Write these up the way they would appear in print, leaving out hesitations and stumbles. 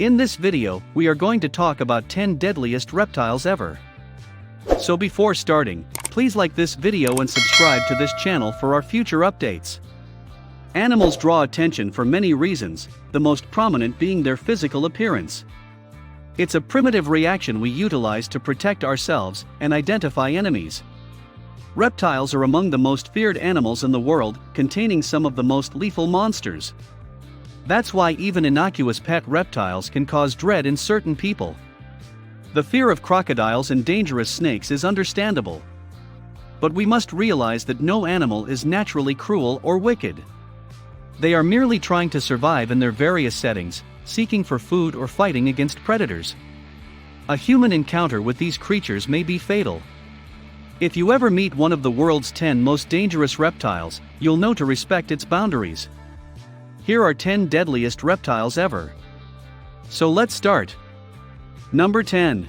In this video, we are going to talk about 10 deadliest reptiles ever. So before starting, please like this video and subscribe to this channel for our future updates. Animals draw attention for many reasons, the most prominent being their physical appearance. It's a primitive reaction we utilize to protect ourselves and identify enemies. Reptiles are among the most feared animals in the world, containing some of the most lethal monsters. That's why even innocuous pet reptiles can cause dread in certain people. The fear of crocodiles and dangerous snakes is understandable. But we must realize that no animal is naturally cruel or wicked. They are merely trying to survive in their various settings, seeking for food or fighting against predators. A human encounter with these creatures may be fatal. If you ever meet one of the world's 10 most dangerous reptiles, you'll know to respect its boundaries. Here are 10 deadliest reptiles ever. So let's start. Number 10.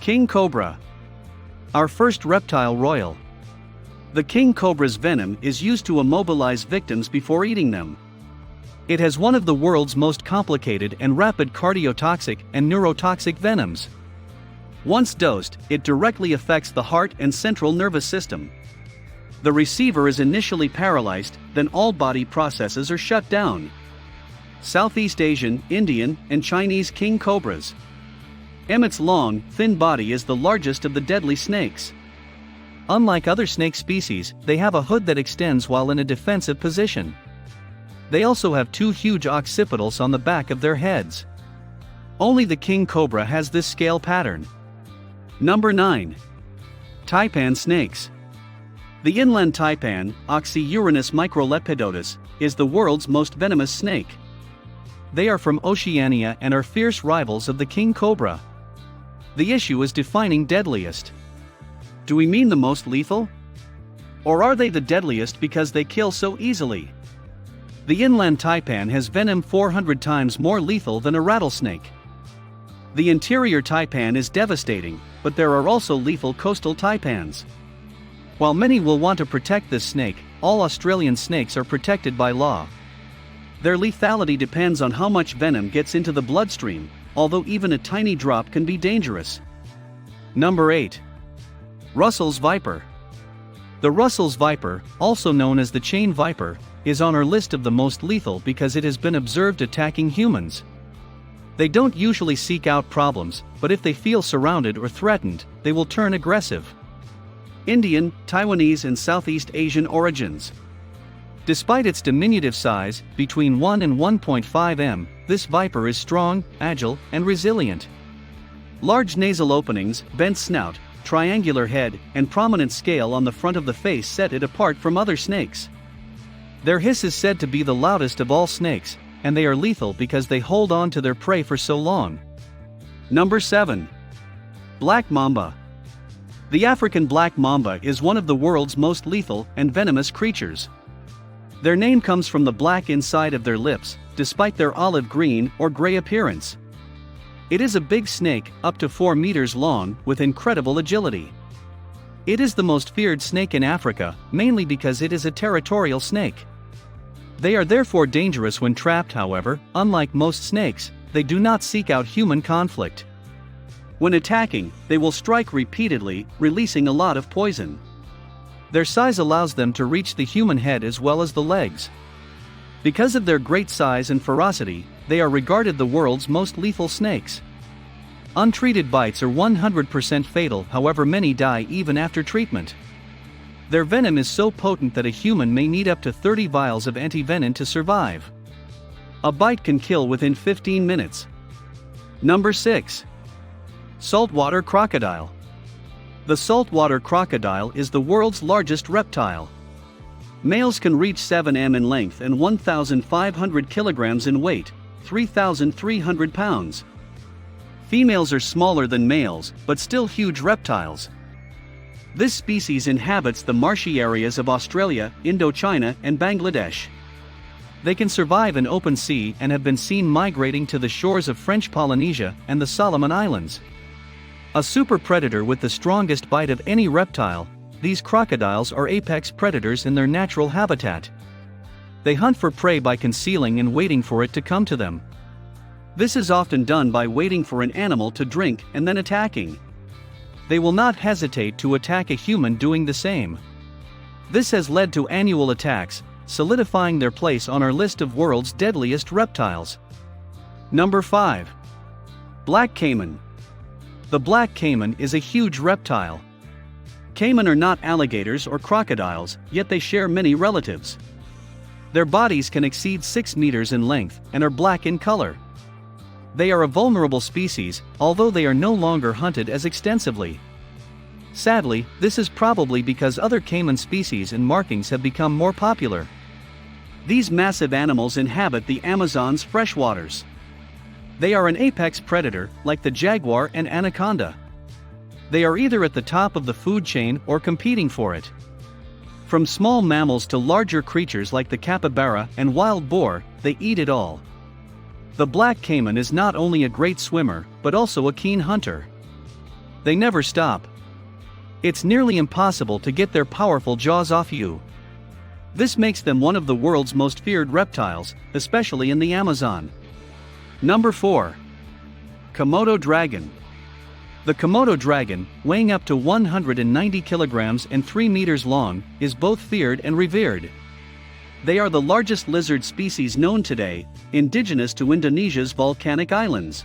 King Cobra. Our first reptile royal. The king cobra's venom is used to immobilize victims before eating them. It has one of the world's most complicated and rapid cardiotoxic and neurotoxic venoms. Once dosed, it directly affects the heart and central nervous system. The receiver is initially paralyzed, then all body processes are shut down. Southeast Asian, Indian, and Chinese king cobras. Emmet's long, thin body is the largest of the deadly snakes. Unlike other snake species, they have a hood that extends while in a defensive position. They also have two huge occipitals on the back of their heads. Only the king cobra has this scale pattern. Number 9. Taipan snakes. The inland taipan, Oxyuranus microlepidotus, is the world's most venomous snake. They are from Oceania and are fierce rivals of the king cobra. The issue is defining deadliest. Do we mean the most lethal? Or are they the deadliest because they kill so easily? The inland taipan has venom 400 times more lethal than a rattlesnake. The interior taipan is devastating, but there are also lethal coastal taipans. While many will want to protect this snake, all Australian snakes are protected by law. Their lethality depends on how much venom gets into the bloodstream, although even a tiny drop can be dangerous. Number 8. Russell's viper. The Russell's viper, also known as the chain viper, is on our list of the most lethal because it has been observed attacking humans. They don't usually seek out problems, but if they feel surrounded or threatened, they will turn aggressive. Indian, Taiwanese and Southeast Asian origins. Despite its diminutive size, between 1 and 1.5 m, this viper is strong, agile, and resilient. Large nasal openings, bent snout, triangular head, and prominent scale on the front of the face set it apart from other snakes. Their hiss is said to be the loudest of all snakes, and they are lethal because they hold on to their prey for so long. Number 7. Black mamba. The African black mamba is one of the world's most lethal and venomous creatures. Their name comes from the black inside of their lips, despite their olive green or gray appearance. It is a big snake, up to 4 meters long, with incredible agility. It is the most feared snake in Africa, mainly because it is a territorial snake. They are therefore dangerous when trapped. However, unlike most snakes, they do not seek out human conflict. When attacking, they will strike repeatedly, releasing a lot of poison. Their size allows them to reach the human head as well as the legs. Because of their great size and ferocity, they are regarded the world's most lethal snakes. Untreated bites are 100% fatal, however many die even after treatment. Their venom is so potent that a human may need up to 30 vials of antivenom to survive. A bite can kill within 15 minutes. Number 6. Saltwater crocodile. The saltwater crocodile is the world's largest reptile. Males can reach 7 m in length and 1,500 kilograms in weight, 3,300 pounds. Females are smaller than males, but still huge reptiles. This species inhabits the marshy areas of Australia, Indochina, and Bangladesh. They can survive in open sea and have been seen migrating to the shores of French Polynesia and the Solomon Islands. A super predator with the strongest bite of any reptile, these crocodiles are apex predators in their natural habitat. They hunt for prey by concealing and waiting for it to come to them. This is often done by waiting for an animal to drink and then attacking. They will not hesitate to attack a human doing the same. This has led to annual attacks, solidifying their place on our list of world's deadliest reptiles. Number 5. Black caiman. The black caiman is a huge reptile. Caiman are not alligators or crocodiles, yet they share many relatives. Their bodies can exceed 6 meters in length and are black in color. They are a vulnerable species, although they are no longer hunted as extensively. Sadly, this is probably because other caiman species and markings have become more popular. These massive animals inhabit the Amazon's freshwaters. They are an apex predator, like the jaguar and anaconda. They are either at the top of the food chain or competing for it. From small mammals to larger creatures like the capybara and wild boar, they eat it all. The black caiman is not only a great swimmer, but also a keen hunter. They never stop. It's nearly impossible to get their powerful jaws off you. This makes them one of the world's most feared reptiles, especially in the Amazon. Number 4. Komodo dragon. The Komodo dragon, weighing up to 190 kilograms and 3 meters long, is both feared and revered. They are the largest lizard species known today, indigenous to Indonesia's volcanic islands.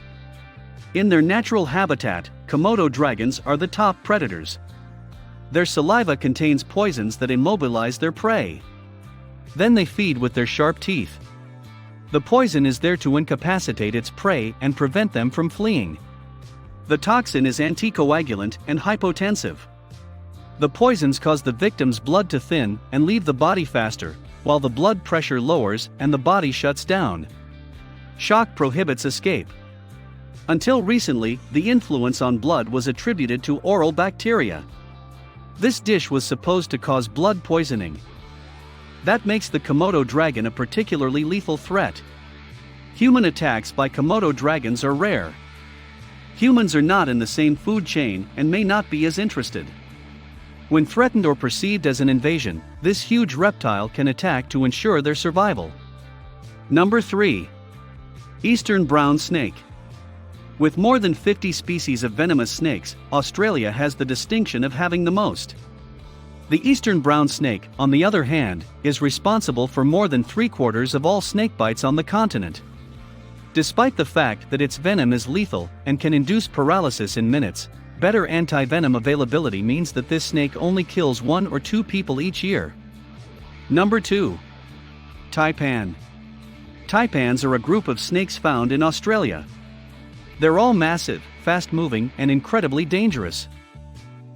In their natural habitat, Komodo dragons are the top predators. Their saliva contains poisons that immobilize their prey. Then they feed with their sharp teeth. The poison is there to incapacitate its prey and prevent them from fleeing. The toxin is anticoagulant and hypotensive. The poisons cause the victim's blood to thin and leave the body faster, while the blood pressure lowers and the body shuts down. Shock prohibits escape. Until recently, the influence on blood was attributed to oral bacteria. This dish was supposed to cause blood poisoning. That makes the Komodo dragon a particularly lethal threat. Human attacks by Komodo dragons are rare. Humans are not in the same food chain and may not be as interested. When threatened or perceived as an invasion, this huge reptile can attack to ensure their survival. Number 3. Eastern brown snake. With more than 50 species of venomous snakes, Australia has the distinction of having the most. The eastern brown snake, on the other hand, is responsible for more than 3/4 of all snake bites on the continent. Despite the fact that its venom is lethal and can induce paralysis in minutes, better anti-venom availability means that this snake only kills 1 or 2 people each year. Number 2. Taipan. Taipans are a group of snakes found in Australia. They're all massive, fast-moving, and incredibly dangerous.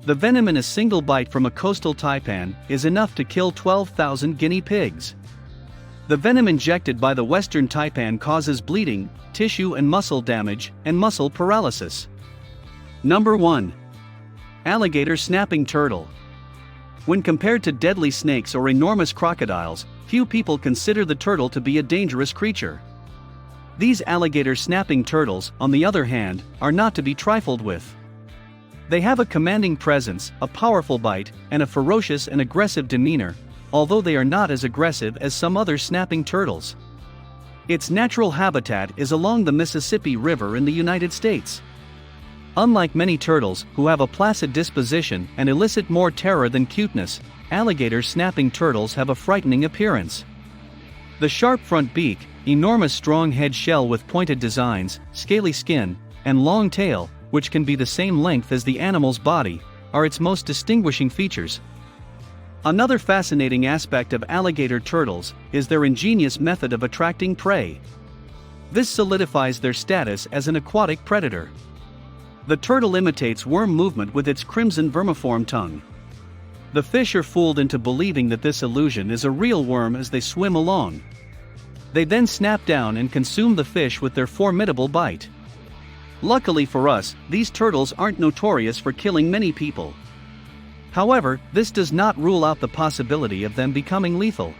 The venom in a single bite from a coastal taipan is enough to kill 12,000 guinea pigs. The venom injected by the western taipan causes bleeding, tissue and muscle damage, and muscle paralysis. Number 1. Alligator snapping turtle. When compared to deadly snakes or enormous crocodiles, few people consider the turtle to be a dangerous creature. These alligator snapping turtles, on the other hand, are not to be trifled with. They have a commanding presence, a powerful bite, and a ferocious and aggressive demeanor, although they are not as aggressive as some other snapping turtles. Its natural habitat is along the Mississippi River in the United States. Unlike many turtles, who have a placid disposition and elicit more terror than cuteness, alligator snapping turtles have a frightening appearance. The sharp front beak, enormous strong head shell with pointed designs, scaly skin, and long tail, which can be the same length as the animal's body, are its most distinguishing features. Another fascinating aspect of alligator turtles is their ingenious method of attracting prey. This solidifies their status as an aquatic predator. The turtle imitates worm movement with its crimson vermiform tongue. The fish are fooled into believing that this illusion is a real worm as they swim along. They then snap down and consume the fish with their formidable bite. Luckily for us, these turtles aren't notorious for killing many people. However, this does not rule out the possibility of them becoming lethal.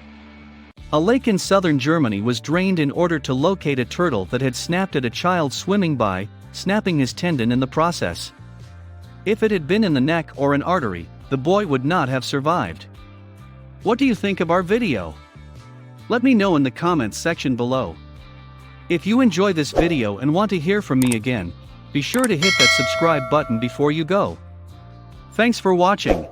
A lake in southern Germany was drained in order to locate a turtle that had snapped at a child swimming by, snapping his tendon in the process. If it had been in the neck or an artery, the boy would not have survived. What do you think of our video? Let me know in the comments section below. If you enjoy this video and want to hear from me again, be sure to hit that subscribe button before you go. Thanks for watching.